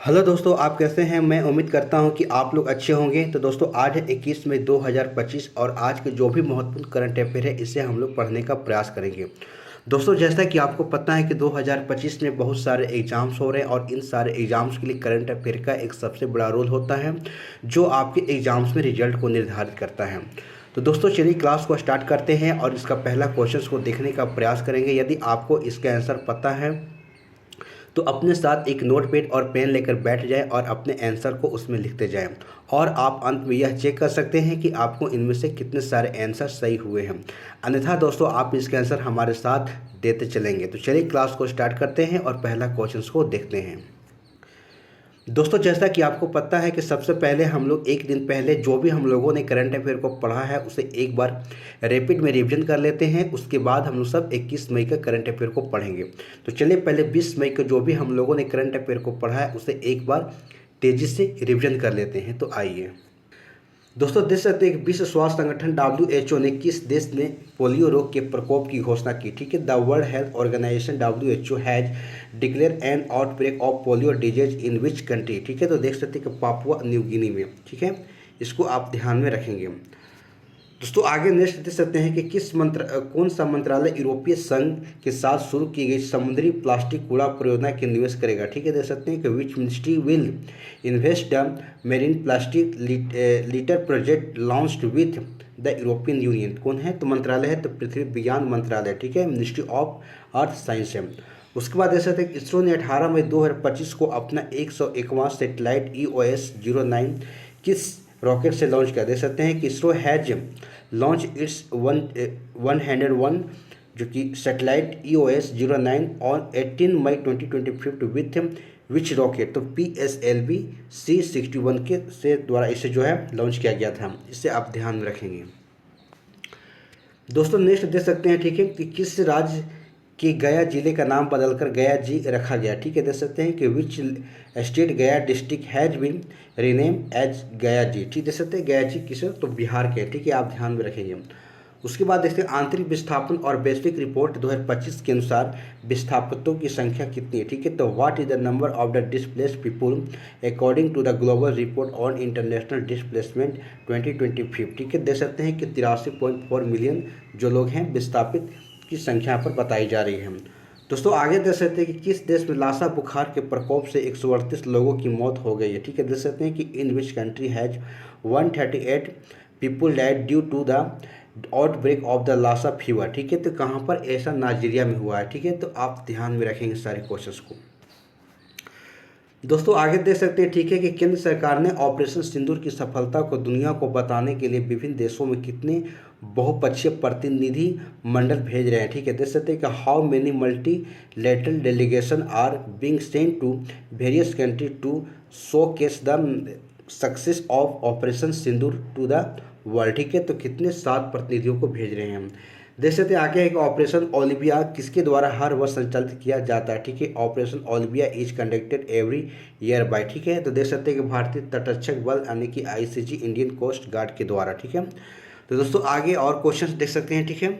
Hello दोस्तों, आप कैसे हैं। मैं उम्मीद करता हूं कि आप लोग अच्छे होंगे। तो दोस्तों, आज है 21 मई 2025 और आज के जो भी महत्वपूर्ण करंट अफेयर है इसे हम लोग पढ़ने का प्रयास करेंगे। दोस्तों, जैसा कि आपको पता है कि 2025 में बहुत सारे एग्ज़ाम्स हो रहे हैं और इन सारे एग्ज़ाम्स के लिए करंट अफेयर का एक सबसे बड़ा रोल होता है जो आपके एग्ज़ाम्स में रिजल्ट को निर्धारित करता है। तो दोस्तों, चलिए क्लास को स्टार्ट करते हैं और इसका पहला क्वेश्चन को देखने का प्रयास करेंगे। यदि आपको इसका आंसर पता है तो अपने साथ एक नोट पैड और पेन लेकर बैठ जाएं और अपने आंसर को उसमें लिखते जाएं। और आप अंत में यह चेक कर सकते हैं कि आपको इनमें से कितने सारे आंसर सही हुए हैं। अन्यथा दोस्तों, आप इसके आंसर हमारे साथ देते चलेंगे। तो चलिए क्लास को स्टार्ट करते हैं और पहला क्वेश्चन को देखते हैं। दोस्तों, जैसा कि आपको पता है कि सबसे पहले हम लोग एक दिन पहले जो भी हम लोगों ने करंट अफेयर को पढ़ा है उसे एक बार रैपिड में रिवीजन कर लेते हैं। उसके बाद हम लोग सब 21 मई का करंट अफेयर को पढ़ेंगे। तो चलिए पहले 20 मई का जो भी हम लोगों ने करंट अफेयर को पढ़ा है उसे एक बार तेज़ी से रिवीजन कर लेते हैं। तो आइए दोस्तों, देख सकते हैं कि विश्व स्वास्थ्य संगठन WHO ने किस देश में पोलियो रोग के प्रकोप की घोषणा की। ठीक है, the world health organization WHO has declared an outbreak of polio disease in which country. ठीक है, तो देख सकते हैं कि पापुआ न्यू गिनी में। ठीक है, इसको आप ध्यान में रखेंगे। दोस्तों, आगे नेक्स्ट देख सकते हैं कि कौन सा मंत्रालय यूरोपीय संघ के साथ शुरू की गई समुद्री प्लास्टिक कूड़ा परियोजना के निवेश करेगा। ठीक है, देख सकते हैं कि which ministry will invest the marine plastic litre project launched with the European union. कौन है? तो मंत्रालय है तो पृथ्वी विज्ञान मंत्रालय। ठीक है, मिनिस्ट्री ऑफ अर्थ साइंस है। उसके बाद देख सकते हैं कि इसरो ने 18 मई 2025 को अपना 101वां सेटेलाइट EOS-09 किस रॉकेट से लॉन्च किया। देख सकते हैं कि इसरो हैज लॉन्च इट्स 101 जो कि satellite EOS-09 on 18 May 2025 with which rocket. तो PSLV C61 के से द्वारा इसे जो है लॉन्च किया गया था। इसे आप ध्यान में रखेंगे। दोस्तों, नेक्स्ट देख सकते हैं ठीक है कि किस राज्य कि गया जिले का नाम बदलकर गया जी रखा गया। ठीक है, देख सकते हैं कि which state Gaya district has been rename as Gaya ji. ठीक देख सकते हैं गया जी किसे? तो बिहार के। ठीक है, आप ध्यान में रखेंगे। उसके बाद देखते हैं आंतरिक विस्थापन और वैश्विक रिपोर्ट 2025 के अनुसार विस्थापितों की संख्या कितनी है। ठीक है, तो what is the number of the displaced people according to the global report on international displacement 2025। ठीक है, देख सकते हैं कि 83.4 मिलियन जो लोग हैं विस्थापित की संख्या पर बताई जा रही है। दोस्तों, आगे देख सकते हैं कि किस देश में लासा बुखार के प्रकोप से 138 लोगों की मौत हो गई है। ठीक है, देख सकते हैं कि in which country has 138 people died due to the outbreak of the Lassa fever. ठीक है, तो कहाँ पर? ऐसा नाइजीरिया में हुआ है। ठीक है, तो आप ध्यान में रखेंगे सारे क्वेश्चंस को। दोस्तों, आगे देख सकते हैं ठीक है कि केंद्र सरकार ने ऑपरेशन सिंदूर की सफलता को दुनिया को बताने के लिए विभिन्न देशों में कितने बहुपक्षीय प्रतिनिधि मंडल भेज रहे हैं। ठीक है, देख सकते हैं कि how many multilateral delegation are being sent to various country to showcase the success of operation Sindoor to the world. ठीक है, तो कितने? 7 प्रतिनिधियों को भेज रहे हैं हम। देख सकते हैं आगे है कि ऑपरेशन ओलिविया किसके द्वारा हर वर्ष संचालित किया जाता है। ठीक है, operation Olivia is conducted every year by. ठीक है, तो देख सकते हैं कि भारतीय तटरक्षक बल यानी कि ICG इंडियन कोस्ट गार्ड के द्वारा। ठीक है, तो दोस्तों आगे और क्वेश्चन देख सकते हैं। ठीक है,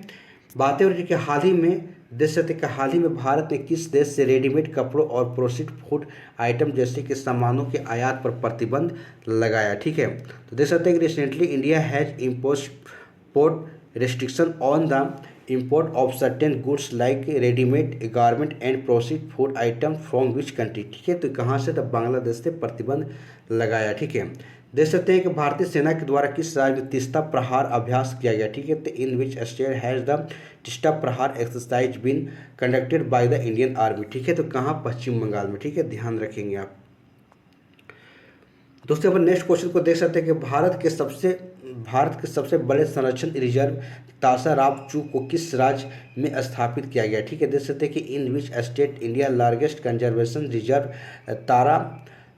बातें हो रही है कि हाल ही में देख सकते हैं कि हाल ही में भारत ने किस देश से रेडीमेड कपड़ों और प्रोसेस्ड फूड आइटम जैसे कि सामानों के आयात पर प्रतिबंध लगाया। ठीक है, तो देख सकते हैं कि recently India has impose port restriction on the import of certain goods like ready-made garment and processed food item from which country। ठीक है, तो कहाँ से? तो बांग्लादेश से प्रतिबंध लगाया। ठीक है, देख सकते हैं कि भारतीय सेना के द्वारा किस राज्य में तीस्ता प्रहार अभ्यास किया गया। ठीक है, तो in which state has the Teesta Prahar exercise been conducted by the Indian army. ठीक है, तो कहाँ? पश्चिम बंगाल में। ठीक है, ध्यान रखेंगे आप। दोस्तों, अपन नेक्स्ट क्वेश्चन को देख सकते हैं कि भारत के सबसे बड़े संरक्षण रिजर्व तासा राव चू को किस राज्य में स्थापित किया गया। ठीक है, देख सकते हैं कि in which state India largest conservation reserve तारा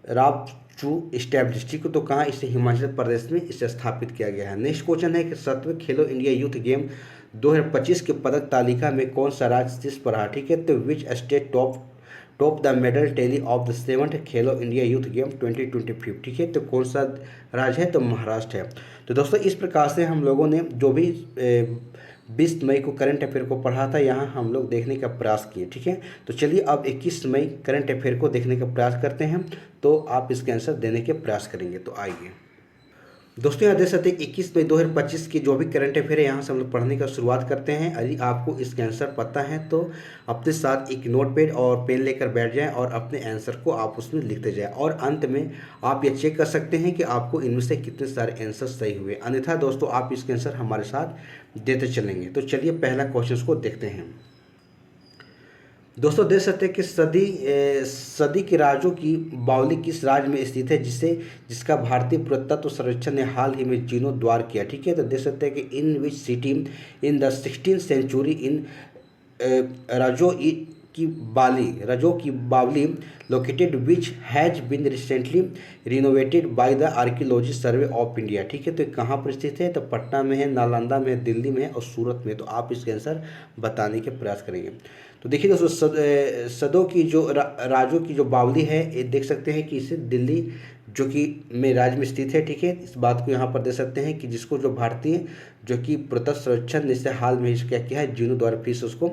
राव चू स्टैब्लिश। ठीक है, तो कहाँ? इसे हिमाचल प्रदेश में इसे स्थापित किया गया है। नेक्स्ट क्वेश्चन है कि 7वें खेलो इंडिया यूथ गेम 2025 के पदक तालिका में कौन सा राज्य शीर्ष पर रहा। ठीक है, तो which state top the medal tally of the 7th Khelo India youth game 2025। ठीक है, तो कौन सा राज्य है? तो महाराष्ट्र है। तो दोस्तों, इस प्रकार से हम लोगों ने जो भी 20 मई को करंट अफेयर को पढ़ा था, यहाँ हम लोग देखने का प्रयास किए। ठीक है, तो चलिए अब 21 मई करंट अफेयर को देखने का प्रयास करते हैं, तो आप इसके आंसर देने के प्रयास करेंगे। तो आइए दोस्तों, यहाँ देख सकते हैं 21 मई 2025 की जो भी करंट अफेयर है यहाँ से हम लोग पढ़ने का शुरुआत करते हैं। यदि आपको इसके आंसर पता है तो अपने साथ एक नोटपैड और पेन लेकर बैठ जाएं और अपने आंसर को आप उसमें लिखते जाएं, और अंत में आप ये चेक कर सकते हैं कि आपको इनमें से कितने सारे आंसर सही हुए। अन्यथा दोस्तों आप इसके आंसर हमारे साथ देते चलेंगे। तो चलिए पहला क्वेश्चन को देखते हैं। दोस्तों देख सकते हैं कि सदी के राज्यों की बावली किस राज्य में स्थित है जिसका भारतीय पुरातत्व सर्वेक्षण ने हाल ही में जीर्णोद्धार किया। ठीक है, तो देख सकते हैं कि in which city in the 16th century in Rajon की Baoli located which has been recently renovated by the archaeology survey of India. ठीक है, तो कहाँ पर स्थित है? तो पटना में है, नालंदा में है, दिल्ली में है और सूरत में। तो आप इसके आंसर बताने के प्रयास करेंगे। तो देखिए दोस्तों, सदों की जो राजों की जो बावली है ये देख सकते हैं कि इसे दिल्ली जो कि में राज्य में स्थित है। ठीक है, इस बात को यहाँ पर देख सकते हैं कि जिसको जो भारतीय जो कि पुरातत्व सर्वेक्षण ने हाल में क्या किया है, जीर्णोद्धार फिर से उसको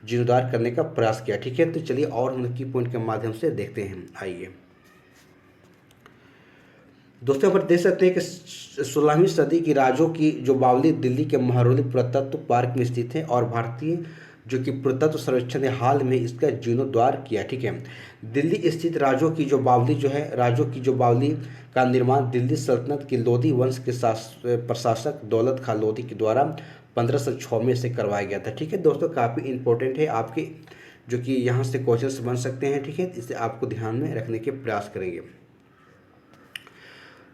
जीर्णोद्धार करने का प्रयास किया। ठीक है, तो चलिए और हम की पॉइंट के माध्यम से देखते हैं। आइए दोस्तों, यहाँ पर देख सकते हैं कि 16वीं सदी की राजों की जो बावली दिल्ली के महरौली पुरातत्व पार्क में स्थित है और भारतीय जो कि पुरातत्व सर्वेक्षण ने हाल में इसका जीर्णोद्धार किया। ठीक है, दिल्ली स्थित राजों की जो बावली का निर्माण दिल्ली सल्तनत के लोधी वंश के प्रशासक दौलत खां लोधी के द्वारा 1506 में से करवाया गया था। ठीक है दोस्तों, काफ़ी इंपॉर्टेंट है आपके जो कि यहाँ से क्वेश्चन बन सकते हैं। ठीक है, इसे आपको ध्यान में रखने के प्रयास करेंगे।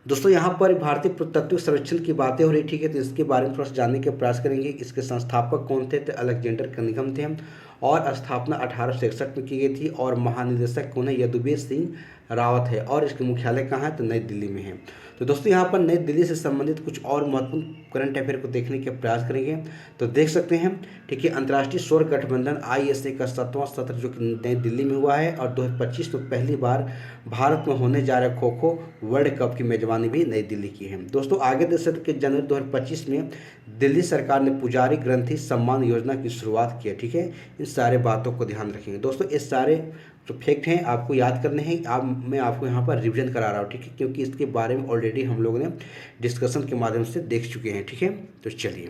दोस्तों यहाँ पर भारतीय पुरातत्व सर्वेक्षण की बातें हो रही। ठीक है, तो इसके बारे में थोड़ा सा जानने के प्रयास करेंगे। इसके संस्थापक कौन थे? तो अलेक्जेंडर कनिंघम थे और स्थापना 1861 में की गई थी और महानिदेशक कौन है? यदुवीर सिंह रावत है और इसके मुख्यालय कहाँ है? तो नई दिल्ली में है। तो दोस्तों यहाँ पर नई दिल्ली से संबंधित कुछ और महत्वपूर्ण करंट अफेयर को देखने के प्रयास करेंगे। तो देख सकते हैं, ठीक है, अंतर्राष्ट्रीय सौर गठबंधन ISA का 7वां सत्र जो कि नई दिल्ली में हुआ है और 2025 में पहली बार भारत में होने जा रहे खो-खो वर्ल्ड कप की मेजबानी भी नई दिल्ली की है। दोस्तों आगे देख सकते हैं कि जनवरी 2025 में दिल्ली सरकार ने पुजारी ग्रंथी सम्मान योजना की शुरुआत की है। ठीक है, इन सारे बातों को ध्यान रखेंगे। दोस्तों ये सारे जो फैक्ट हैं आपको याद करने हैं, मैं आपको यहाँ पर रिवीजन करा रहा हूँ। ठीक है, क्योंकि इसके बारे में ऑलरेडी हम लोगों ने डिस्कशन के माध्यम से देख चुके हैं। ठीक है, तो चलिए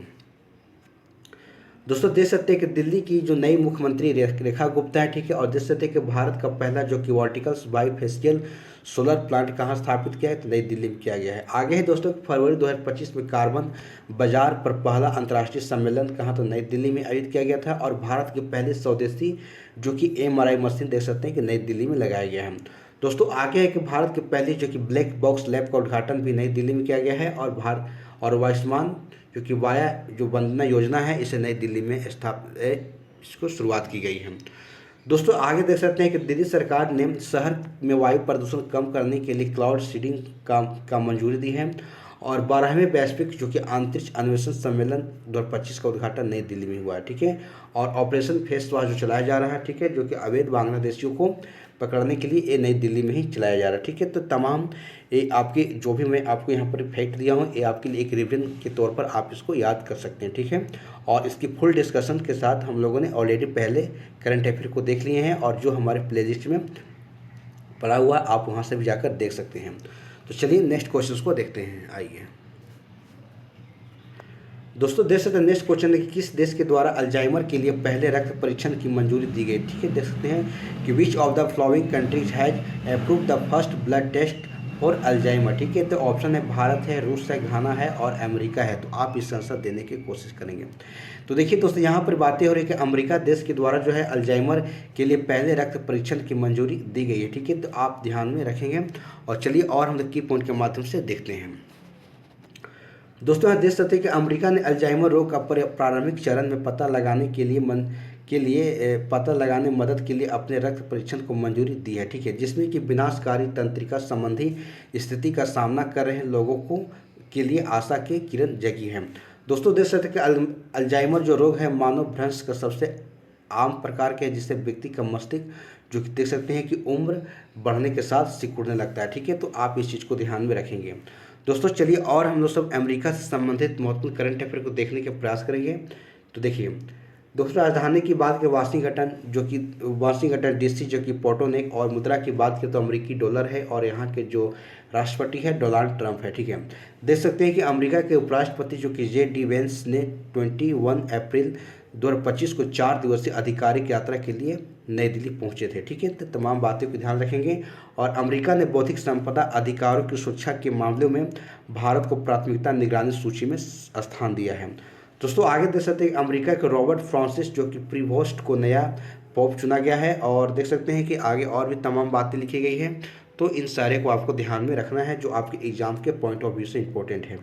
दोस्तों देख सकते हैं कि दिल्ली की जो नई मुख्यमंत्री रेखा गुप्ता है। ठीक है, और देख सकते हैं कि भारत का पहला जो कि वर्टिकल बाईफेशियल सोलर प्लांट कहाँ स्थापित किया है? तो नई दिल्ली में किया गया है। आगे है दोस्तों, फरवरी 2025 में कार्बन बाजार पर पहला अंतर्राष्ट्रीय सम्मेलन कहाँ? तो नई दिल्ली में आयोजित किया गया था और भारत के पहले स्वदेशी जो कि MRI मशीन देख सकते हैं कि नई दिल्ली में लगाया गया है। दोस्तों आगे है कि भारत के पहले जो कि ब्लैक बॉक्स लैब का उद्घाटन भी नई दिल्ली में किया गया है और आयुष्मान जो कि वाया जो वंदना योजना है इसे नई दिल्ली में इसको शुरुआत की गई है। दोस्तों आगे देख सकते हैं कि दिल्ली सरकार ने शहर में वायु प्रदूषण कम करने के लिए क्लाउड सीडिंग का मंजूरी दी है और 12वें वैश्विक जो कि अंतरिक्ष अन्वेषण सम्मेलन 2025 का उद्घाटन नई दिल्ली में हुआ है। ठीक है, और ऑपरेशन फेस वॉश जो चलाया जा रहा है, ठीक है, जो कि अवैध बांग्लादेशियों को पकड़ने के लिए ये नई दिल्ली में ही चलाया जा रहा है। ठीक है, तो तमाम ये आपके जो भी मैं आपको यहाँ पर फैक्ट दिया हूँ ये आपके लिए एक रिविजन के तौर पर आप इसको याद कर सकते हैं। ठीक है, और इसकी फुल डिस्कशन के साथ हम लोगों ने ऑलरेडी पहले करंट अफेयर को देख लिए हैं और जो हमारे प्लेलिस्ट में पड़ा हुआ आप वहाँ से भी जाकर देख सकते हैं। तो चलिए नेक्स्ट क्वेश्चन को देखते हैं। आइए दोस्तों देख सकते हैं नेक्स्ट क्वेश्चन है कि किस देश के द्वारा अल्जाइमर के लिए पहले रक्त परीक्षण की मंजूरी दी गई? ठीक है, देख सकते हैं कि which of the following countries has approve the first blood test for Alzheimer's. ठीक है, तो ऑप्शन है भारत है, रूस है, घाना है और अमेरिका है। तो आप इस आंसर देने की कोशिश करेंगे। तो देखिए दोस्तों यहाँ पर बातें हो रही है कि अमेरिका देश के द्वारा जो है अल्जाइमर के लिए पहले रक्त परीक्षण की मंजूरी दी गई है। ठीक है, तो आप ध्यान में रखेंगे और चलिए और हम की पॉइंट के माध्यम से देखते हैं। दोस्तों यहाँ देख सकते हैं कि अमेरिका ने अल्जाइमर रोग का प्रारंभिक चरण में पता लगाने मदद के लिए अपने रक्त परीक्षण को मंजूरी दी है। ठीक है, जिसमें कि विनाशकारी तंत्रिका संबंधी स्थिति का सामना कर रहे लोगों के लिए आशा की किरण जगी है। दोस्तों देख सकते हैं कि अल्जाइमर जो रोग है मानव भ्रंश का सबसे आम प्रकार के है, जिससे व्यक्ति का मस्तिष्क जो कि देख सकते हैं कि उम्र बढ़ने के साथ सिकुड़ने लगता है। ठीक है, तो आप इस चीज़ को ध्यान में रखेंगे। दोस्तों चलिए और हम लोग सब अमेरिका से संबंधित महत्वपूर्ण करंट अफेयर को देखने के प्रयास करेंगे। तो देखिए दोस्तों, राजधानी की बात करें वाशिंगटन डीसी जो कि पोटोनिक, और मुद्रा की बात करें तो अमेरिकी डॉलर है, और यहाँ के जो राष्ट्रपति है डोनाल्ड ट्रंप है। ठीक है, देख सकते हैं कि अमेरिका के उपराष्ट्रपति जो कि जे डी वेंस ने 21 अप्रैल 2025 को 4 दिवसीय आधिकारिक यात्रा के लिए नई दिल्ली पहुंचे थे। ठीक है, तो तमाम बातों को ध्यान रखेंगे। और अमेरिका ने बौद्धिक संपदा अधिकारों की सुरक्षा के मामलों में भारत को प्राथमिकता निगरानी सूची में स्थान दिया है। दोस्तों आगे देख सकते हैं अमेरिका के रॉबर्ट फ्रांसिस जो कि प्रीवोस्ट को नया पोप चुना गया है। और देख सकते हैं कि आगे और भी तमाम बातें लिखी गई हैं, तो इन सारे को आपको ध्यान में रखना है जो आपके एग्जाम के पॉइंट ऑफ व्यू से इंपॉर्टेंट है।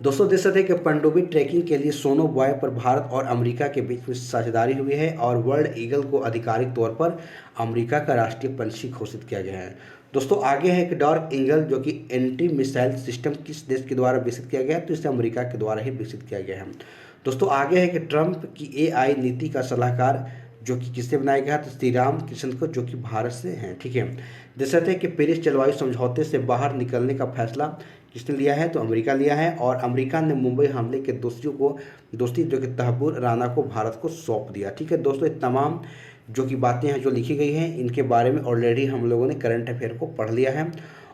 दोस्तों देख सकते हैं कि पनडुब्बी ट्रैकिंग के लिए सोनो बॉय पर भारत और अमेरिका के बीच में साझेदारी हुई है, और वर्ल्ड ईगल को आधिकारिक तौर पर अमेरिका का राष्ट्रीय पंछी घोषित किया गया है। दोस्तों आगे है कि डार्क ईगल जो कि एंटी मिसाइल सिस्टम किस देश के द्वारा विकसित किया गया है, तो इसे अमेरिका के द्वारा ही विकसित किया गया है। दोस्तों आगे है कि ट्रंप की AI नीति का सलाहकार जो कि किससे बनाया गया है, तो श्रीराम कृष्ण को, जो कि भारत से हैं। ठीक है, देख सकते हैं कि पेरिस जलवायु समझौते से बाहर निकलने का फैसला किसने लिया है, तो अमेरिका लिया है। और अमेरिका ने मुंबई हमले के दोषी जो कि तहब्बुर राना को भारत को सौंप दिया। ठीक है दोस्तों, ये तमाम जो कि बातें हैं जो लिखी गई हैं, इनके बारे में ऑलरेडी हम लोगों ने करंट अफेयर को पढ़ लिया है।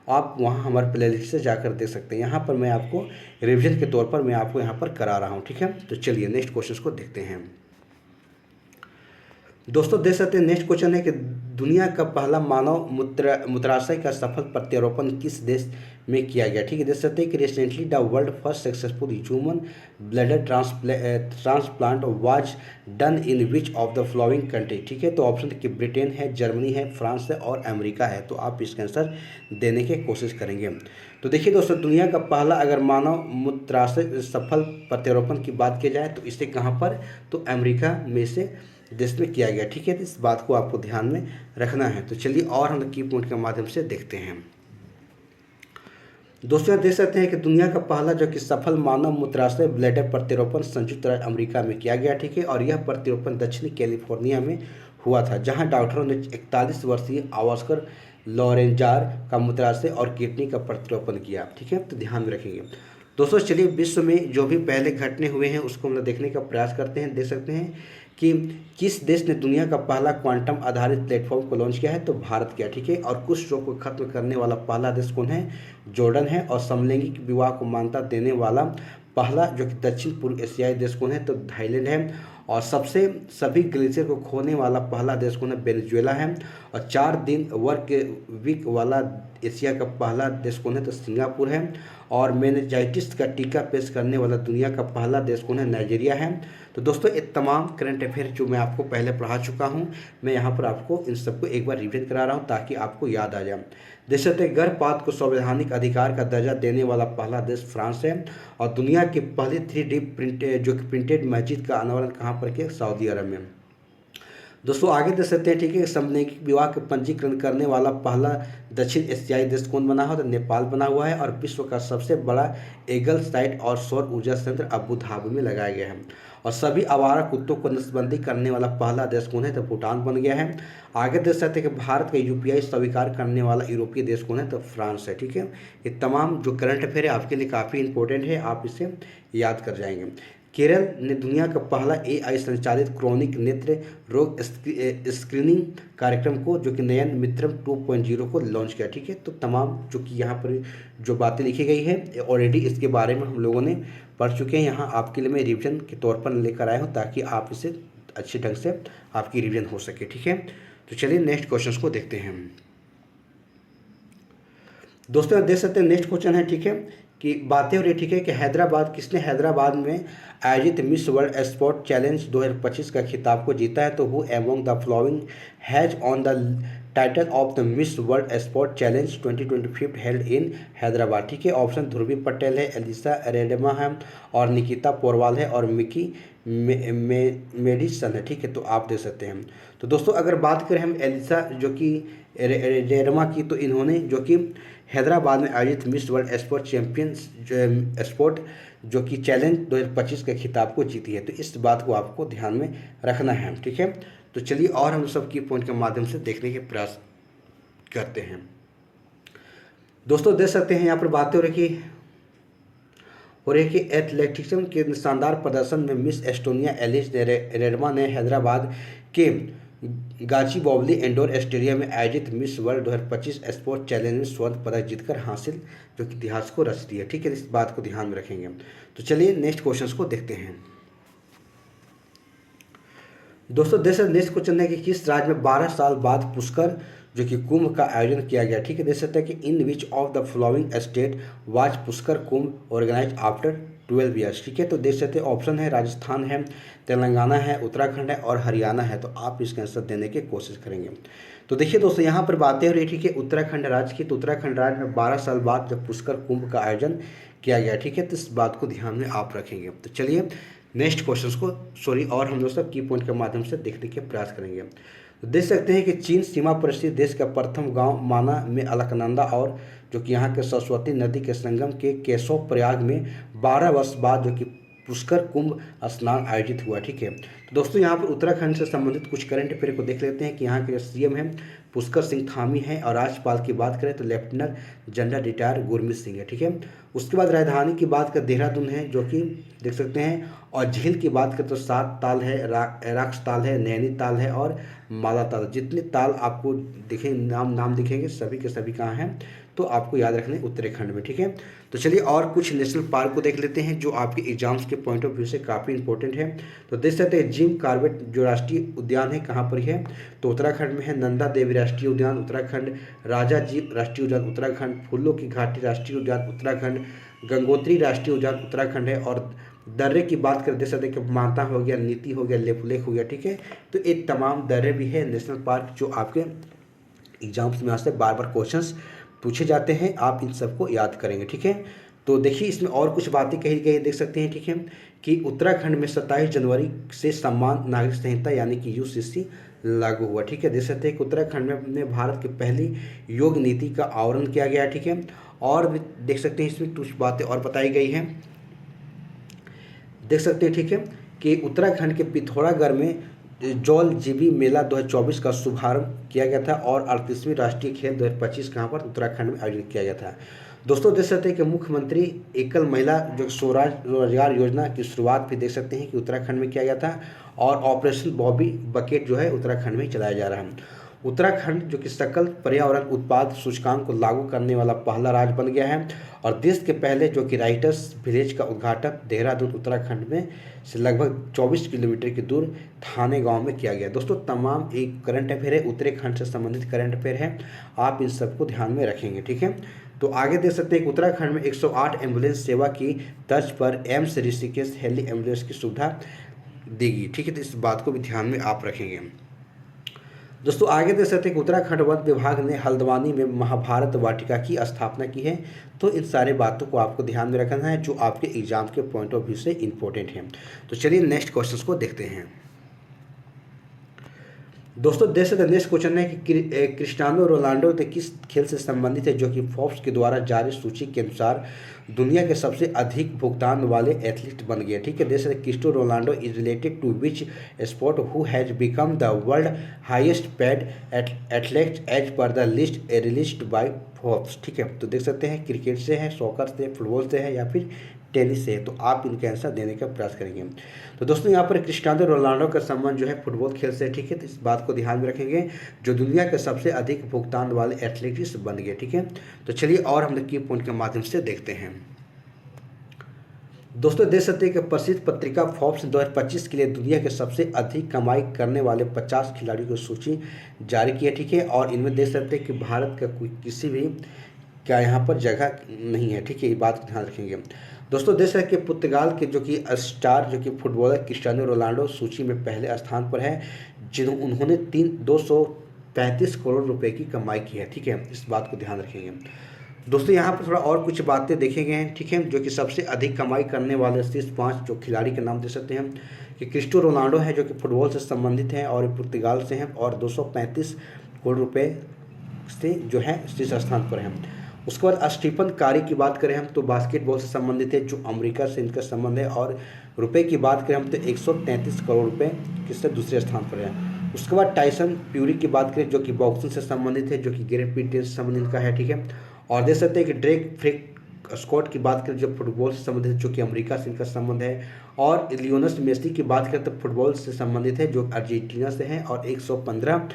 आप वहाँ हमारे प्लेलिस्ट से जाकर देख सकते हैं। यहाँ पर मैं आपको रिवीजन के तौर पर मैं आपको यहाँ पर करा रहा हूँ। ठीक है, तो चलिए नेक्स्ट क्वेश्चन को देखते हैं। दोस्तों देख सकते हैं नेक्स्ट क्वेश्चन है कि दुनिया का पहला मानव मूत्राशय का सफल प्रत्यारोपण किस देश में किया गया। ठीक है, देख सकते हैं कि recently the world first successful human bladder transplant was done in which of the following country. ठीक है, तो ऑप्शन कि ब्रिटेन है, जर्मनी है, फ्रांस है और अमेरिका है। तो आप इसका आंसर देने की कोशिश करेंगे। तो देखिए दोस्तों, दुनिया का पहला अगर मानव मूत्राशय सफल प्रत्यारोपण की बात की जाए तो इसे कहाँ पर, तो अमेरिका में से देश में किया गया। ठीक है, तो इस बात को आपको ध्यान में रखना है। तो चलिए और हम की पॉइंट के माध्यम से देखते हैं। दोस्तों देख सकते हैं कि दुनिया का पहला जो कि सफल मानव मूत्राशय ब्लैडर प्रत्यारोपण संयुक्त राज्य अमेरिका में किया गया। ठीक है, और यह प्रत्यारोपण दक्षिणी कैलिफोर्निया में हुआ था, जहां डॉक्टरों ने 41 वर्षीय ऑस्कर लॉरेंजार का मूत्राशय और किडनी का प्रत्यारोपण किया। ठीक है, तो ध्यान में रखेंगे। दोस्तों चलिए विश्व में जो भी पहले घटने हुए हैं उसको हम लोग देखने का प्रयास करते हैं। देख सकते हैं कि किस देश ने दुनिया का पहला क्वांटम आधारित प्लेटफॉर्म को लॉन्च किया है, तो भारत किया। ठीक है, और कुछ रोग को खत्म करने वाला पहला देश कौन है, जॉर्डन है। और समलैंगिक विवाह को मान्यता देने वाला पहला जो कि दक्षिण पूर्व एशियाई देश कौन है, तो थाईलैंड है। और सभी ग्लेशियर को खोने वाला पहला देश कौन है, वेनेजुएला है। और 4 दिन वर्क वीक वाला एशिया का पहला देश कौन है, तो सिंगापुर है। और मेनिंजाइटिस का टीका पेश करने वाला दुनिया का पहला देश कौन है, नाइजीरिया है। तो दोस्तों ये तमाम करंट अफेयर जो मैं आपको पहले पढ़ा चुका हूं, मैं यहाँ पर आपको इन सबको एक बार रिवीजन करा रहा हूँ ताकि आपको याद आ जाए। देख सकते हैं गर्भपात को संवैधानिक अधिकार का दर्जा देने वाला पहला देश फ्रांस है। और दुनिया की पहली 3D प्रिंटेड मस्जिद का अनावरण कहाँ पर किया, सऊदी अरब में। दोस्तों आगे देख सकते हैं, ठीक है, समलैंगिक विवाह के पंजीकरण करने वाला पहला दक्षिण एशियाई देश कौन बना हुआ, तो नेपाल बना हुआ है। और विश्व का सबसे बड़ा एगल साइट और सौर ऊर्जा संयंत्र अबू धाबी में लगाया गया है। और सभी आवारा कुत्तों को नस्बंदी करने वाला पहला देश कौन है, तो भूटान बन गया है। आगे देख सकते हैं कि भारत का UPI स्वीकार करने वाला यूरोपीय देश कौन है, तो फ्रांस है। ठीक है, ये तमाम जो करंट अफेयर है आपके लिए काफ़ी इंपॉर्टेंट है, आप इसे याद कर जाएंगे। केरल ने दुनिया का पहला AI संचालित क्रोनिक नेत्र रोग स्क्रीनिंग कार्यक्रम को जो कि नयन मित्रम 2.0 को लॉन्च किया। ठीक है, तो तमाम जो कि यहाँ पर जो बातें लिखी गई है ऑलरेडी इसके बारे में हम लोगों ने पढ़ चुके हैं। यहाँ आपके लिए मैं रिवीजन के तौर पर लेकर आया हूँ ताकि आप इसे अच्छे ढंग से आपकी रिवीजन हो सके। ठीक है, तो चलिए नेक्स्ट क्वेश्चन को देखते हैं। दोस्तों देख सकते हैं नेक्स्ट क्वेश्चन है, ठीक है, कि बातें हो रही, ठीक है, कि किसने हैदराबाद में आयोजित मिस वर्ल्ड स्पोर्ट चैलेंज 2025 का खिताब को जीता है, तो who among the following has on the title of the miss world sport challenge 2025 held in Hyderabad. ठीक है, ऑप्शन ध्रुवी पटेल है, एलिसा रेडमा है और निकिता पोरवाल है और मिकी मेडिसन है। ठीक है, तो आप देख सकते हैं। तो दोस्तों अगर बात करें हम एलिसा जो कि रेडमा की, तो इन्होंने जो कि हैदराबाद में आयोजित मिस वर्ल्ड स्पोर्ट स्पोर्ट जो कि चैलेंज 2025 के खिताब को जीती है। तो इस बात को आपको ध्यान में रखना है। ठीक है, तो चलिए और हम सब की पॉइंट के माध्यम से देखने के प्रयास करते हैं। दोस्तों देख सकते हैं यहाँ पर बातें हो रही हो रही है कि एथलेटिक्स के शानदार प्रदर्शन में मिस एस्टोनिया एलिस रेडमा ने हैदराबाद के गाचीबौली इंडोर स्टेडियम में आयोजित मिस वर्ल्ड 2025 स्पोर्ट्स चैलेंज में स्वर्ण पदक जीतकर हासिल जो कि इतिहास को रच दिया। ठीक है, इस बात को ध्यान में रखेंगे। तो चलिए नेक्स्ट क्वेश्चन को देखते हैं। दोस्तों देश नेक्स्ट क्वेश्चन है कि किस राज्य में 12 साल बाद पुष्कर जो कि कुंभ का आयोजन किया गया। ठीक है, देख सकते हैं कि in which of the following state was Pushkar Kumbh organize after 12 years. ठीक है, तो देख सकते हैं ऑप्शन है राजस्थान है, तेलंगाना है, उत्तराखंड है और हरियाणा है। तो आप इसका आंसर देने की कोशिश करेंगे। तो देखिए दोस्तों यहाँ पर बातें हो रही थी कि उत्तराखंड राज्य की, तो उत्तराखंड राज्य में 12 साल बाद जब पुष्कर कुंभ का आयोजन किया गया। ठीक है, तो इस बात को ध्यान में आप रखेंगे। तो चलिए नेक्स्ट क्वेश्चन को और हम दोस्तों की पॉइंट के माध्यम से देखने के प्रयास करेंगे। तो देख सकते हैं कि चीन सीमा पर स्थित देश का प्रथम गांव माना में अलकनंदा और जो कि यहाँ के सरस्वती नदी के संगम के केशव प्रयाग में 12 वर्ष बाद जो कि पुष्कर कुंभ स्नान आयोजित हुआ। ठीक है, तो दोस्तों यहाँ पर उत्तराखंड से संबंधित कुछ करंट अफेयर को देख लेते हैं कि यहाँ के जो सीएम हैं पुष्कर सिंह धामी हैं और राज्यपाल की बात करें तो lieutenant general retire Gurmeet Singh है। ठीक है, उसके बाद राजधानी की बात कर देहरादून है जो कि देख सकते हैं, और झील की बात करें तो 7 ताल है, राक्स ताल है, नैनीताल है और माला ताल। जितने ताल आपको दिखेंगे नाम दिखेंगे सभी के सभी कहाँ हैं, तो आपको याद रखने उत्तराखंड में। ठीक है, तो चलिए और कुछ नेशनल पार्क को देख लेते हैं जो आपके एग्जाम्स के पॉइंट ऑफ व्यू से काफ़ी इंपॉर्टेंट है। तो देख सकते हैं जिम कॉर्बेट जो राष्ट्रीय उद्यान है कहाँ पर है, तो उत्तराखंड में है। नंदा देवी राष्ट्रीय उद्यान उत्तराखंड, राजा जी राष्ट्रीय उद्यान उत्तराखंड, फूलों की घाटी राष्ट्रीय उद्यान उत्तराखंड, गंगोत्री राष्ट्रीय उद्यान उत्तराखंड है। और दर्रे की बात करते सकते कि माता हो गया, नीति हो गया, लेपुलेख हो गया। ठीक है, तो ये तमाम दर्रे भी है नेशनल पार्क जो आपके एग्जाम्स में से बार बार क्वेश्चंस पूछे जाते हैं, आप इन सबको याद करेंगे। ठीक है, तो देखिए इसमें और कुछ बातें कही गई देख सकते हैं। ठीक है, कि उत्तराखंड में 27 जनवरी से सम्मान नागरिक संहिता यानी कि यूसीसी लागू हुआ। ठीक है, देख सकते हैं कि उत्तराखंड में भारत की पहली योग नीति का आवरण किया गया। ठीक है, और भी देख सकते हैं इसमें कुछ बातें और बताई गई हैं देख सकते हैं। ठीक है, कि उत्तराखंड के पिथौरागढ़ में जौल जीबी मेला 2024 का शुभारंभ किया गया था और 38वीं राष्ट्रीय खेल 2025 कहाँ पर उत्तराखंड में आयोजित किया गया था। दोस्तों देख सकते हैं कि मुख्यमंत्री एकल महिला जो स्वराज रोजगार योजना की शुरुआत भी देख सकते हैं कि उत्तराखंड में किया गया था और ऑपरेशन बॉबी बकेट जो है उत्तराखंड में चलाया जा रहा है। उत्तराखंड जो कि सकल पर्यावरण उत्पाद सूचकांक को लागू करने वाला पहला राज्य बन गया है और देश के पहले जो कि राइटर्स विलेज का उद्घाटन देहरादून उत्तराखंड में से लगभग 24 किलोमीटर की दूर थाने गांव में किया गया। दोस्तों तमाम एक करंट अफेयर है, उत्तराखंड से संबंधित करंट अफेयर है, आप इन सबको ध्यान में रखेंगे। ठीक है, तो आगे देख सकते हैं कि उत्तराखंड में 108 एम्बुलेंस सेवा की तर्ज पर एम्स ऋषिकेश हेली एम्बुलेंस की सुविधा देगी। ठीक है, तो इस बात को भी ध्यान में आप रखेंगे। दोस्तों आगे देख सकते हैं कि उत्तराखंड वन विभाग ने हल्द्वानी में महाभारत वाटिका की स्थापना की है। तो इन सारे बातों को आपको ध्यान में रखना है जो आपके एग्जाम के पॉइंट ऑफ व्यू से इंपॉर्टेंट हैं। तो चलिए नेक्स्ट क्वेश्चन को देखते हैं। दोस्तों देश का नेक्स्ट क्वेश्चन है कि क्रिस्टियानो रोनाल्डो ने किस खेल से संबंधित है जो कि फोर्ब्स के द्वारा जारी सूची के अनुसार दुनिया के सबसे अधिक भुगतान वाले एथलीट बन गए। ठीक है, देश Cristiano Ronaldo is related to which sport who has become the world highest paid athlete as per the list released by Forbes. ठीक है, तो देख सकते हैं क्रिकेट से है, सॉकर से, फुटबॉल से है या फिर टेनिस से है, तो आप इनके आंसर देने का प्रयास करेंगे। तो दोस्तों यहाँ पर क्रिस्टियानो रोनाल्डो का संबंध जो है फुटबॉल खेल से। ठीक है, तो इस बात को ध्यान में रखेंगे जो दुनिया के सबसे अधिक भुगतान वाले एथलीट्स बन गए। ठीक है, तो चलिए और हम लोग की पॉइंट के माध्यम से देखते हैं। दोस्तों देख सकते हैं कि प्रसिद्ध पत्रिका फोर्ब्स 2025 के लिए दुनिया के सबसे अधिक कमाई करने वाले 50 खिलाड़ियों की सूची जारी की है। ठीक है, और इनमें देख सकते हैं कि भारत का कोई किसी भी क्या यहाँ पर जगह नहीं है। ठीक है, ये बात को ध्यान रखेंगे। दोस्तों देश है कि पुर्तगाल के जो कि स्टार जो कि फुटबॉलर क्रिस्टियानो रोनाल्डो सूची में पहले स्थान पर है उन्होंने 235 करोड़ रुपए की कमाई की है। ठीक है, इस बात को ध्यान रखेंगे। दोस्तों यहाँ पर थोड़ा और कुछ बातें देखेंगे हैं। ठीक है, जो कि सबसे अधिक कमाई करने वाले शीर्ष 5 जो खिलाड़ी के नाम दे सकते हैं कि क्रिस्टियानो रोनाल्डो है जो कि फुटबॉल से संबंधित हैं और पुर्तगाल से हैं और 235 करोड़ रुपये से जो है शीर्ष स्थान पर हैं। उसके बाद स्टीफन कारी की बात करें हम तो बास्केटबॉल से संबंधित है जो अमेरिका से इनका संबंध है और रुपए की बात करें हम तो 133 करोड़ रुपए किससे दूसरे स्थान पर है। उसके बाद टाइसन फ्यूरी की बात करें जो कि बॉक्सिंग से संबंधित है जो कि ग्रेट ब्रिटेन से संबंधित का है। ठीक है, और देख सकते हैं कि ड्रेक फ्रिक स्कॉट की बात करें जो फुटबॉल से संबंधित है, जो कि अमेरिका से इनका संबंध है। और लियोनेल मेसी की बात करें तो फुटबॉल से संबंधित है, जो अर्जेंटीना से हैं, और 115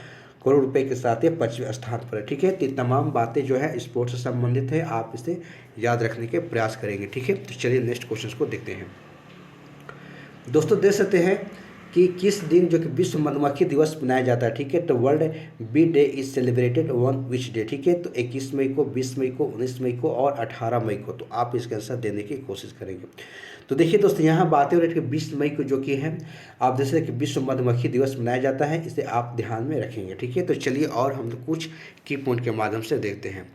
करोड़ रुपए के साथ ये 5वें स्थान पर है। ठीक है, तो ये तमाम बातें जो है स्पोर्ट्स से संबंधित है, आप इसे याद रखने के प्रयास करेंगे। ठीक है, तो चलिए नेक्स्ट क्वेश्चन को देखते हैं। दोस्तों देख सकते हैं कि किस दिन जो कि विश्व मधुमक्खी दिवस मनाया जाता है। ठीक है, तो world bee day is celebrated on which day. ठीक है, तो 21 मई को, 20 मई को, 19 मई को और 18 मई को। तो आप इसका आंसर देने की कोशिश करेंगे। तो देखिए दोस्तों, यहाँ बातें हो रही है कि 20 मई को जो कि है, आप देख सकते हैं कि विश्व मधुमक्खी दिवस मनाया जाता है, इसे आप ध्यान में रखेंगे। ठीक है, तो चलिए और हम लोग कुछ की पॉइंट के माध्यम से देखते हैं।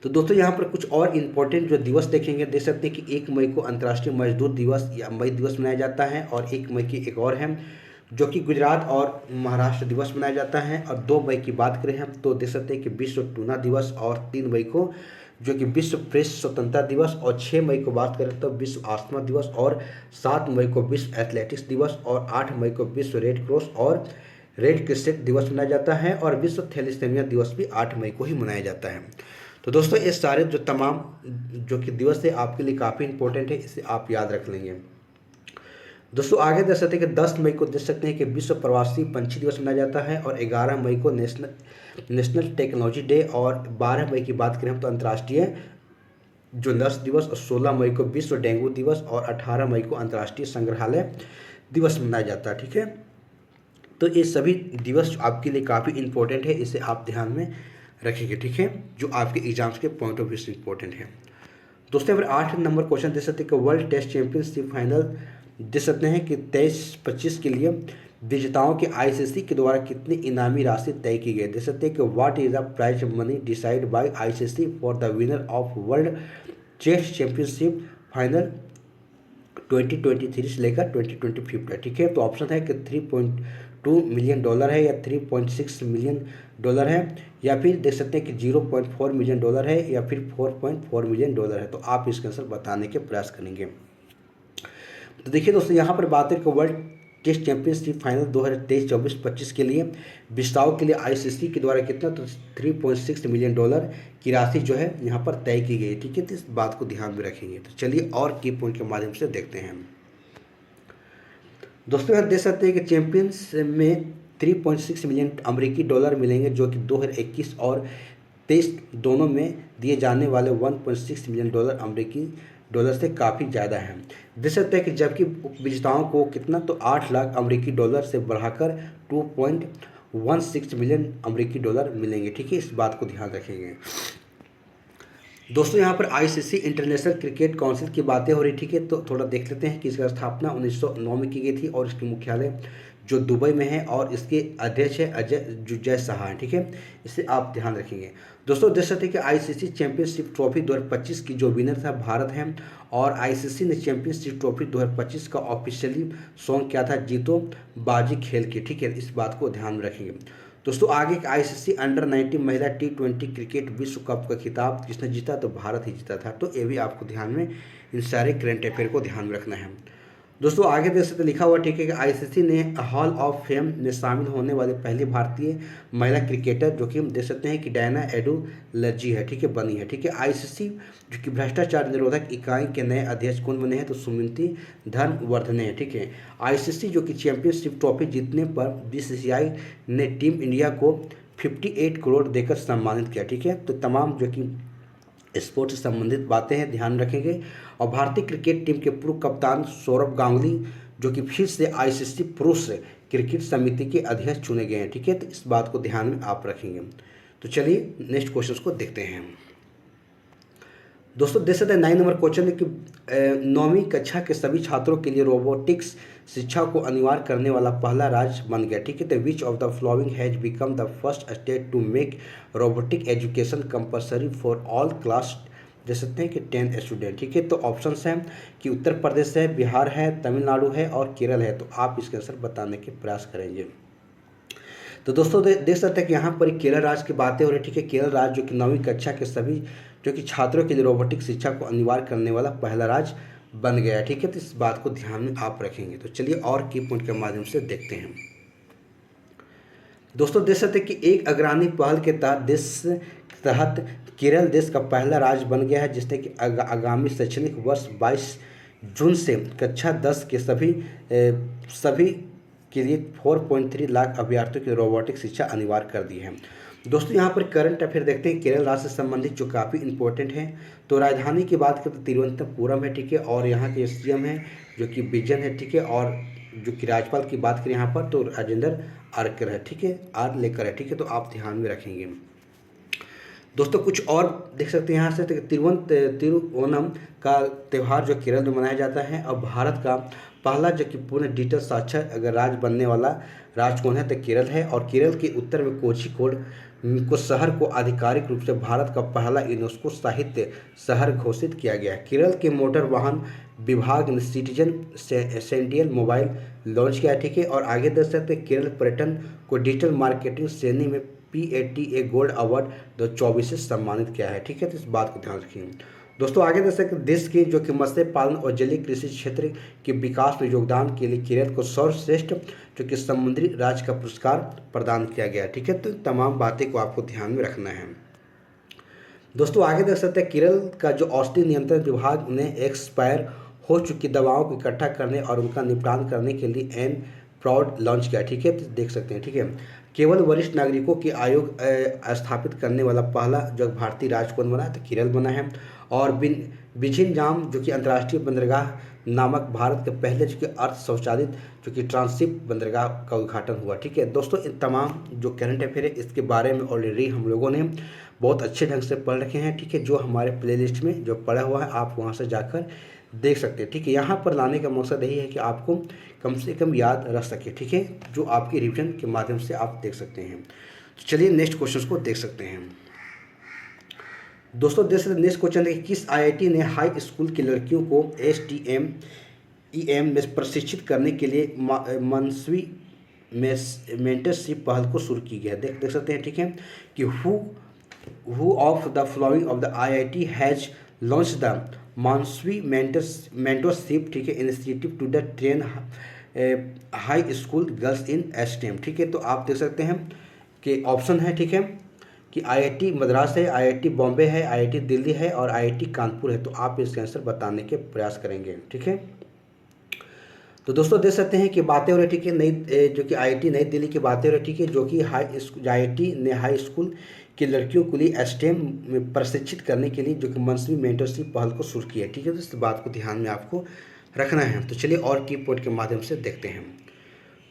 तो दोस्तों यहाँ पर कुछ और इम्पोर्टेंट जो दिवस देखेंगे, देख सकते हैं कि 1 मई को अंतर्राष्ट्रीय मजदूर दिवस या मई दिवस मनाया जाता है, और 1 मई की एक और है जो कि गुजरात और महाराष्ट्र दिवस मनाया जाता है। और 2 मई की बात करें हम तो देख सकते हैं कि विश्व टूना दिवस, और 3 मई को जो कि विश्व प्रेस स्वतंत्रता दिवस, और 6 मई को बात करें तो विश्व आस्थमा दिवस, और 7 मई को विश्व एथलेटिक्स दिवस, और 8 मई को विश्व रेड क्रॉस और रेड क्रिसेंट दिवस मनाया जाता है, और विश्व थैलेसीमिया दिवस भी 8 मई को ही मनाया जाता है। तो दोस्तों ये सारे जो तमाम जो कि दिवस है आपके लिए काफ़ी इंपॉर्टेंट है, इसे आप याद रख लेंगे। दोस्तों आगे देख सकते हैं कि 10 मई को देख सकते हैं कि विश्व प्रवासी पंछी दिवस मनाया जाता है, और 11 मई को नेशनल टेक्नोलॉजी डे, और 12 मई की बात करें तो अंतर्राष्ट्रीय जो नर्स दिवस, और 16 मई को विश्व डेंगू दिवस, और 18 मई को अंतर्राष्ट्रीय संग्रहालय दिवस मनाया जाता है। ठीक है, तो ये सभी दिवस आपके लिए काफ़ी इंपॉर्टेंट है, इसे आप ध्यान में रखेंगे। ठीक है, जो आपके एग्जाम्स के पॉइंट ऑफ व्यू से इंपॉर्टेंट है। दोस्तों यहाँ पर 8 नंबर क्वेश्चन दे सकते हैं कि वर्ल्ड टेस्ट चैंपियनशिप फाइनल दे सकते हैं कि 23-25 के लिए विजेताओं के आईसीसी के द्वारा कितनी इनामी राशि तय की गई। दे सकते हैं कि what is the prize money decide by ICC for the winner of world test championship final 2023 से लेकर 2025 है। ठीक है, तो ऑप्शन है कि $3.2 मिलियन है, या $3.6 मिलियन है, या फिर देख सकते हैं कि $0.4 मिलियन है, या फिर $4.4 मिलियन है। तो आप इसका आंसर बताने के प्रयास करेंगे। तो देखिए दोस्तों यहाँ पर बात है कि वर्ल्ड टेस्ट चैंपियनशिप फाइनल 2023-24-25 के लिए विजेताओं के लिए आईसीसी के द्वारा कितना, तो $3.6 मिलियन की राशि जो है यहाँ पर तय की गई। ठीक है, तो इस बात को ध्यान में रखेंगे। तो चलिए और की पॉइंट के माध्यम से देखते हैं। दोस्तों यहाँ देख सकते हैं कि चैंपियंस में 3.6 मिलियन अमेरिकी डॉलर मिलेंगे, जो कि 2021 और 23 दोनों में दिए जाने वाले 1.6 मिलियन अमेरिकी डॉलर से काफ़ी ज़्यादा है। देख सकते हैं कि जबकि विजेताओं को कितना, तो 8 लाख अमेरिकी डॉलर से बढ़ाकर 2.16 मिलियन अमेरिकी डॉलर मिलेंगे। ठीक है, इस बात को ध्यान रखेंगे। दोस्तों यहाँ पर आईसीसी इंटरनेशनल क्रिकेट काउंसिल की बातें हो रही। ठीक है, तो थोड़ा देख लेते हैं कि इसका स्थापना 1909 में की गई थी, और इसकी मुख्यालय जो दुबई में है, और इसके अध्यक्ष है अजय शाह है। ठीक है, इसे आप ध्यान रखेंगे। दोस्तों देख सकते हैं कि आईसीसी चैंपियनशिप ट्रॉफी 2025 की जो विनर था भारत है, और आईसीसी ने चैंपियनशिप ट्रॉफी 2025 का ऑफिशियली सॉन्ग क्या था, जीतो बाजी खेल के। ठीक है, इस बात को ध्यान में रखेंगे। दोस्तों आगे आईसीसी अंडर 19 महिला T20 क्रिकेट विश्व कप का खिताब किसने जीता, तो भारत ही जीता था। तो ये भी आपको ध्यान में, इन सारे करंट अफेयर को ध्यान में रखना है। दोस्तों आगे देख सकते लिखा हुआ, ठीक है, कि आईसीसी ने हॉल ऑफ फेम में शामिल होने वाले पहली भारतीय महिला क्रिकेटर जो कि हम देख सकते हैं कि डायना एडुलर्जी है। ठीक है, बनी है। ठीक है, आईसीसी जो कि भ्रष्टाचार निरोधक इकाई के नए अध्यक्ष कौन बने हैं, तो सुमिति धनवर्धने हैं। ठीक है, आईसीसी जो कि चैंपियनशिप ट्रॉफी जीतने पर बीसीसीआई ने टीम इंडिया को 58 करोड़ देकर सम्मानित किया। ठीक है, तो तमाम जो कि स्पोर्ट्स से संबंधित बातें हैं, ध्यान रखेंगे। और भारतीय क्रिकेट टीम के पूर्व कप्तान सौरभ गांगुली जो कि फिर से आईसीसी पुरुष क्रिकेट समिति के अध्यक्ष चुने गए हैं। ठीक है, तो इस बात को ध्यान में आप रखेंगे। तो चलिए नेक्स्ट क्वेश्चन को देखते हैं। दोस्तों देख सकते हैं 9 नंबर क्वेश्चन है कि 9वीं कक्षा के सभी छात्रों के लिए रोबोटिक्स शिक्षा को अनिवार्य करने वाला पहला राज्य बन गया। ठीक है, तो which of the following has become the first state to make robotic education compulsory for all class, देख सकते हैं कि 10th स्टूडेंट। ठीक है, तो ऑप्शंस हैं कि उत्तर प्रदेश है, बिहार है, तमिलनाडु है और केरल है। तो आप इसके आंसर बताने के प्रयास करेंगे। तो दोस्तों देख सकते हैं कि यहाँ पर केरल राज्य की बातें हो रही। ठीक है, केरल राज्य जो कि 9वीं कक्षा के सभी जो कि छात्रों के लिए रोबोटिक शिक्षा को अनिवार्य करने वाला पहला राज्य बन गया। ठीक है, तो इस बात को ध्यान में आप रखेंगे। तो चलिए और की पॉइंट के माध्यम से देखते हैं। दोस्तों देख सकते हैं कि एक अग्रणी पहल के तहत देश तहत केरल देश का पहला राज्य बन गया है जिसने कि आगामी शैक्षणिक वर्ष 22 जून से कक्षा 10 के सभी के लिए 4.3 लाख अभ्यर्थियों की रोबोटिक शिक्षा अनिवार्य कर दी है। दोस्तों यहाँ पर करंट अफेयर देखते हैं केरल राज्य से संबंधित जो काफ़ी इंपॉर्टेंट है। तो राजधानी की बात करें तो तिरुवनंतपुरम है, ठीक है, और यहाँ के सीएम है जो कि विजयन है, ठीक है, और जो कि राज्यपाल की बात करें यहाँ पर तो राजेंद्र आर्कर है, ठीक है, आर लेकर है, ठीक है, तो आप ध्यान में रखेंगे। दोस्तों कुछ और देख सकते हैं यहाँ से तिरुओनम का त्यौहार जो केरल में मनाया जाता है और भारत का पहला जो कि पूर्ण डिजिटल साक्षर अगर राज्य बनने वाला राज्य कौन है तो केरल है। और केरल के उत्तर में कोझिकोड को शहर को आधिकारिक रूप से भारत का पहला यूनेस्को साहित्य शहर घोषित किया गया है। केरल के मोटर वाहन विभाग ने सिटीजन सेंटियल मोबाइल लॉन्च किया है, ठीक है, और आगे देख सकते हैं केरल पर्यटन को डिजिटल मार्केटिंग श्रेणी में PATA गोल्ड अवार्ड 2024 से सम्मानित किया है, ठीक है, तो इस बात को ध्यान रखिए। दोस्तों आगे देख सकते देश के जो कि मत्स्य पालन और जलीय कृषि क्षेत्र के विकास में योगदान के लिए केरल को सर्वश्रेष्ठ जो कि समुद्री राज्य का पुरस्कार प्रदान किया गया है, ठीक है, तो तमाम बातें को आपको ध्यान में रखना है। दोस्तों आगे देख सकते हैं केरल का जो औषधि नियंत्रण विभाग ने एक्सपायर हो चुकी दवाओं को इकट्ठा करने और उनका निपटान करने के लिए एन प्राउड लॉन्च किया, ठीक है, तो देख सकते हैं, ठीक है। केवल वरिष्ठ नागरिकों के आयोग स्थापित करने वाला पहला जो भारतीय राज्य कौन बना है तो केरल बना है। और बिझिनजाम जो कि अंतर्राष्ट्रीय बंदरगाह नामक भारत के पहले जो कि अर्ध स्वचालित जो कि ट्रांसशिप बंदरगाह का उद्घाटन हुआ, ठीक है। दोस्तों इन तमाम जो करंट अफेयर है इसके बारे में ऑलरेडी हम लोगों ने बहुत अच्छे ढंग से पढ़ रखे हैं, ठीक है, जो हमारे प्लेलिस्ट में जो पढ़ा हुआ है आप वहाँ से जाकर देख सकते हैं, ठीक है। यहाँ पर लाने का मकसद यही है कि आपको कम से कम याद रख सके, ठीक है, जो आपकी रिवीजन के माध्यम से आप देख सकते हैं। तो चलिए नेक्स्ट क्वेश्चन को देख सकते हैं। दोस्तों देख सकते नेक्स्ट क्वेश्चन है किस IIT ने हाई स्कूल की लड़कियों को STEM में प्रशिक्षित करने के लिए मनस्वी मेंटरशिप पहल को शुरू की गया है। देख सकते हैं, ठीक है, कि who of the following of the IIT has launch the Manasvi mentorship, ठीक है, initiative to the train high school girls in STEM, ठीक है। तो आप देख सकते हैं कि ऑप्शन है, ठीक है, कि IIT मद्रास है, IIT बॉम्बे है, IIT दिल्ली है और IIT कानपुर है। तो आप इसका आंसर बताने के प्रयास करेंगे, ठीक है। तो दोस्तों देख सकते हैं कि बातें हो रही, ठीक है, नई जो कि IIT नई दिल्ली की बातें हो रही, ठीक है, जो कि IIT ने हाई स्कूल की लड़कियों के लिए STEM में प्रशिक्षित करने के लिए जो कि मंथली मेंटरशिप पहल को शुरू की है, ठीक है। तो इस बात को ध्यान में आपको रखना है। तो चलिए और की पॉइंट के माध्यम से देखते हैं।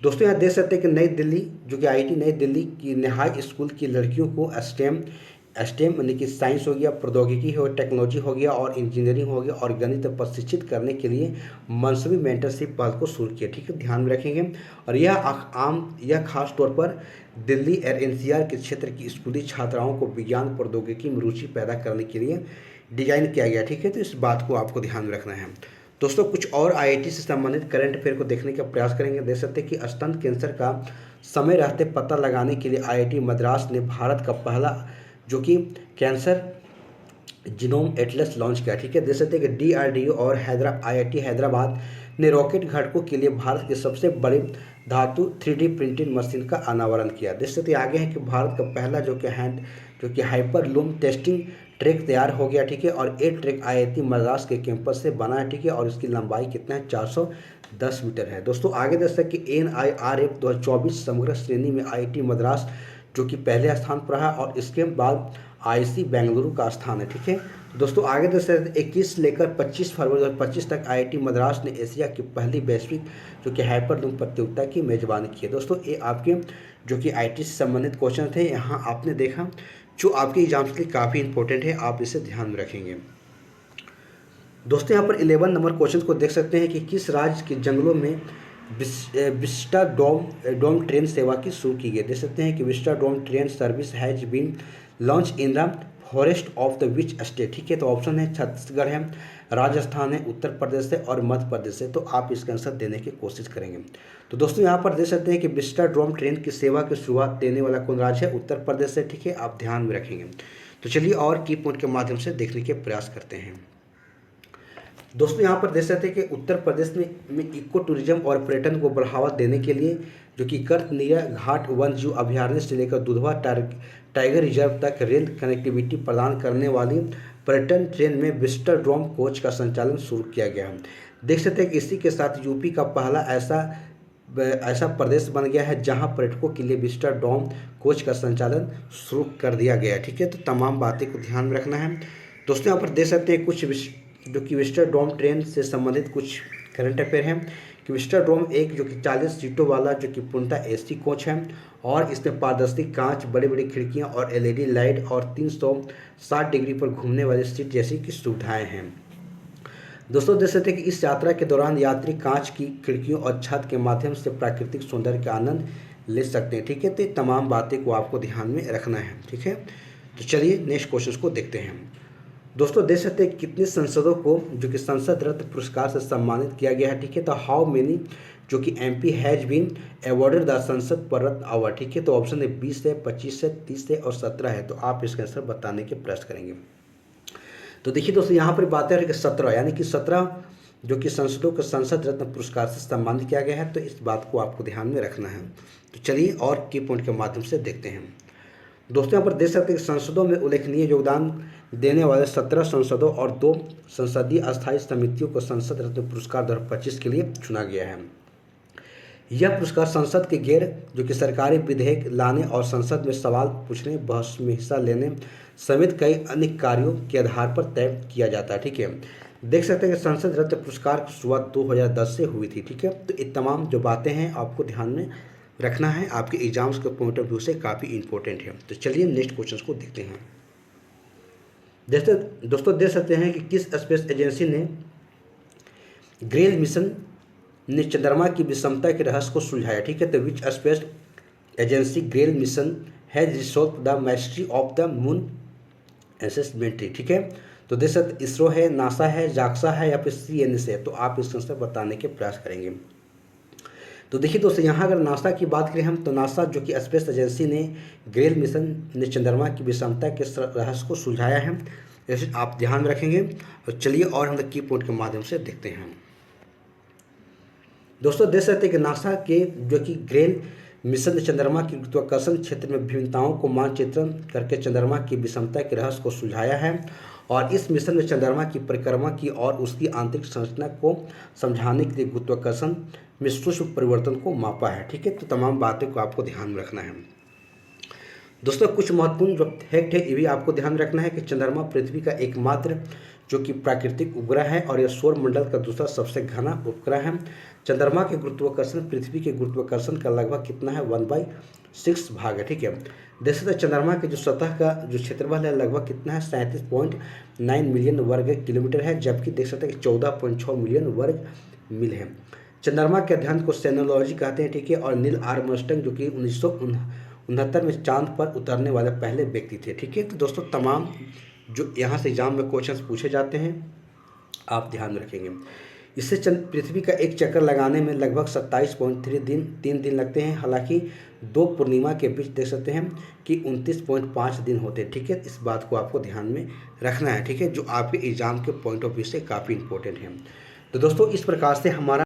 दोस्तों यहाँ देख सकते हैं कि नई दिल्ली जो कि IIT नई दिल्ली की हाई स्कूल की लड़कियों को STEM यानी कि साइंस हो गया, प्रौद्योगिकी हो, टेक्नोलॉजी हो गया और इंजीनियरिंग हो गया और गणित प्रशिक्षित करने के लिए मंसूबी मेंटरशिप पहल को शुरू किया, ठीक है, ध्यान में रखेंगे। और यह खास तौर पर दिल्ली और NCR के क्षेत्र की स्कूली छात्राओं को विज्ञान प्रौद्योगिकी में रुचि पैदा करने के लिए डिजाइन किया गया, ठीक है। तो इस बात को आपको ध्यान में रखना है। दोस्तों कुछ और IIT से संबंधित करंट अफेयर को देखने का प्रयास करेंगे। देख सकते हैं कि स्तन कैंसर का समय रहते पता लगाने के लिए IIT मद्रास ने भारत का पहला जो कि कैंसर जीनोम एटलस लॉन्च किया, ठीक है। देख सकते हैं कि DRDO और IIT हैदराबाद ने रॉकेट घटकों के लिए भारत की सबसे बड़ी धातु 3D प्रिंटिंग मशीन का अनावरण किया। देख सकते हैं आगे है कि भारत का पहला जो कि हाइपरलूम टेस्टिंग ट्रैक तैयार हो गया, ठीक है, और ये ट्रैक IIT मद्रास के कैंपस से बना है, ठीक है, और इसकी लंबाई कितना है 410 मीटर है। दोस्तों आगे देख सकते हैं कि NIRF 2024 समग्र श्रेणी में IIT मद्रास जो कि पहले स्थान पर है और इसके बाद IIC बेंगलुरु का स्थान है, ठीक है। दोस्तों आगे देख सकते हैं 21 लेकर 25 फरवरी 2025 तक IIT मद्रास ने एशिया की पहली वैश्विक जो कि हाइपरलूम प्रतियोगिता की मेजबानी की है। दोस्तों ये आपके जो कि IIT से संबंधित क्वेश्चन थे, यहाँ आपने देखा जो आपके एग्जाम्स के लिए काफ़ी इंपॉर्टेंट है, आप इसे ध्यान में रखेंगे। दोस्तों यहाँ पर 11 नंबर क्वेश्चन को देख सकते हैं कि किस राज्य के जंगलों में विस्टा डोम ट्रेन सेवा की शुरू की गई। देख सकते हैं कि vista dome train service has been launch in the forest of the which state, ठीक है। तो ऑप्शन है छत्तीसगढ़ है, राजस्थान है, उत्तर प्रदेश है और मध्य प्रदेश है। तो आप इसका आंसर देने की कोशिश करेंगे। तो दोस्तों यहाँ पर देख सकते हैं कि विस्टा डोम ट्रेन की सेवा की शुरुआत देने वाला कौन राज्य है, उत्तर प्रदेश है, ठीक है, आप ध्यान में रखेंगे। तो चलिए और की पॉइंट के माध्यम से देखने के प्रयास करते हैं। दोस्तों यहाँ पर देख सकते हैं कि उत्तर प्रदेश में इको टूरिज्म और पर्यटन को बढ़ावा देने के लिए जो कि कर्तनीय घाट वन जीव अभयारण्य से लेकर दुधवा टाइगर रिजर्व तक रेल कनेक्टिविटी प्रदान करने वाली पर्यटन ट्रेन में विस्टाडोम कोच का संचालन शुरू किया गया है। देख सकते हैं कि इसी के साथ यूपी का पहला ऐसा प्रदेश बन गया है जहां पर्यटकों के लिए विस्टाडोम कोच का संचालन शुरू कर दिया गया है। ठीक है, तो तमाम बातें को ध्यान में रखना है। दोस्तों यहाँ पर देख सकते हैं कुछ जो कि विस्टाडोम ट्रेन से संबंधित कुछ करंट अफेयर हैं कि विस्टाडोम एक जो कि 40 सीटों वाला जो कि पूर्णतः एसी कोच है और इसमें पारदर्शी कांच, बड़ी बड़ी खिड़कियां और एलईडी लाइट और 360 डिग्री पर घूमने वाली सीट जैसी की सुविधाएं हैं। दोस्तों देख सकते हैं कि इस यात्रा के दौरान यात्री कांच की खिड़कियों और छत के माध्यम से प्राकृतिक सौंदर्य का आनंद ले सकते हैं। ठीक है, तो तमाम बातें को आपको ध्यान में रखना है। ठीक है, तो चलिए नेक्स्ट क्वेश्चन को देखते हैं। दोस्तों देख सकते हैं कितने सांसदों को जो कि संसद रत्न पुरस्कार से सम्मानित किया गया है। ठीक है, तो हाउ मेनी जो कि MP has been awarded the Sansad पर रत्न अवार्ड। ठीक है, तो ऑप्शन है 20 है, 25 है, 30 है और 17 है। तो आप इसका आंसर बताने के प्रयास करेंगे। तो देखिए दोस्तों यहाँ पर बात है कि 17 यानी कि 17 जो कि संसदों को संसद रत्न पुरस्कार से सम्मानित किया गया है। तो इस बात को आपको ध्यान में रखना है। तो चलिए और की पॉइंट के माध्यम से देखते हैं। दोस्तों यहाँ पर देख सकते हैं कि संसदों में उल्लेखनीय योगदान देने वाले 17 सांसदों और 2 संसदीय अस्थायी समितियों को संसद रत्न पुरस्कार 2025 के लिए चुना गया है। यह पुरस्कार संसद के गैर जो कि सरकारी विधेयक लाने और संसद में सवाल पूछने, बहस में हिस्सा लेने समेत कई अन्य कार्यों के आधार पर तय किया जाता है। ठीक है, देख सकते हैं कि संसद रत्न पुरस्कार की शुरुआत 2010 से हुई थी। ठीक है, तो ये तमाम जो बातें हैं आपको ध्यान में रखना है, आपके एग्जाम्स के पॉइंट ऑफ व्यू से काफ़ी इंपॉर्टेंट है। तो चलिए नेक्स्ट क्वेश्चन को देखते हैं। जैसे दोस्तों देख सकते हैं कि किस स्पेस एजेंसी ने ग्रेल मिशन ने चंद्रमा की विषमता के रहस्य को सुलझाया। ठीक है, तो which space agency GRAIL mission has resolve the mystery of the moon asymmetry. ठीक है, तो देख सकते इसरो है, नासा है, जाक्सा है या फिर CNS है। तो आप इस आंसर बताने के प्रयास करेंगे। तो देखिए दोस्तों यहाँ अगर नासा की बात करें हम, तो नासा जो कि स्पेस एजेंसी ने ग्रेल मिशन ने चंद्रमा की विषमता के रहस्य को सुलझाया है, ऐसे आप ध्यान में रखेंगे। तो चलिए और हम की पॉइंट के माध्यम से देखते हैं। दोस्तों देख सकते हैं कि नासा के जो कि ग्रेल मिशन ने चंद्रमा की गुरुत्वाकर्षण क्षेत्र में भिन्नताओं को मानचित्रण करके चंद्रमा की विषमता के रहस्य को सुलझाया है और इस मिशन में चंद्रमा की परिक्रमा की और उसकी आंतरिक संरचना को समझाने के लिए गुरुत्वाकर्षण में सूक्ष्म परिवर्तन को मापा है। ठीक है, तो तमाम बातें को आपको ध्यान में रखना है। दोस्तों कुछ महत्वपूर्ण जो फैक्ट है ये भी आपको ध्यान में रखना है कि चंद्रमा पृथ्वी का एकमात्र जो कि प्राकृतिक उपग्रह है और यह सौर मंडल का दूसरा सबसे घना उपग्रह है। चंद्रमा के गुरुत्वाकर्षण पृथ्वी के गुरुत्वाकर्षण का लगभग कितना है 1/6 भाग है। ठीक है, देख सकते हैं चंद्रमा के जो सतह का जो क्षेत्रफल है लगभग कितना है 37.9 मिलियन वर्ग किलोमीटर है, जबकि देख सकते हैं कि 14.6 मिलियन वर्ग मील है। चंद्रमा के अध्ययन को सेनोलॉजी कहते हैं। ठीक है, और नील आर्मस्ट्रांग जो कि 1969 में चांद पर उतरने वाले पहले व्यक्ति थे। ठीक है, तो दोस्तों तमाम जो यहाँ से एग्जाम में क्वेश्चंस पूछे जाते हैं आप ध्यान में रखेंगे। इससे पृथ्वी का एक चक्कर लगाने में लगभग 27.3 दिन लगते हैं। हालांकि 2 पूर्णिमा के बीच देख सकते हैं कि 29.5 दिन होते हैं। ठीक है, इस बात को आपको ध्यान में रखना है। ठीक है, जो आपके एग्जाम के पॉइंट ऑफ व्यू से काफ़ी इंपॉर्टेंट है। तो दोस्तों इस प्रकार से हमारा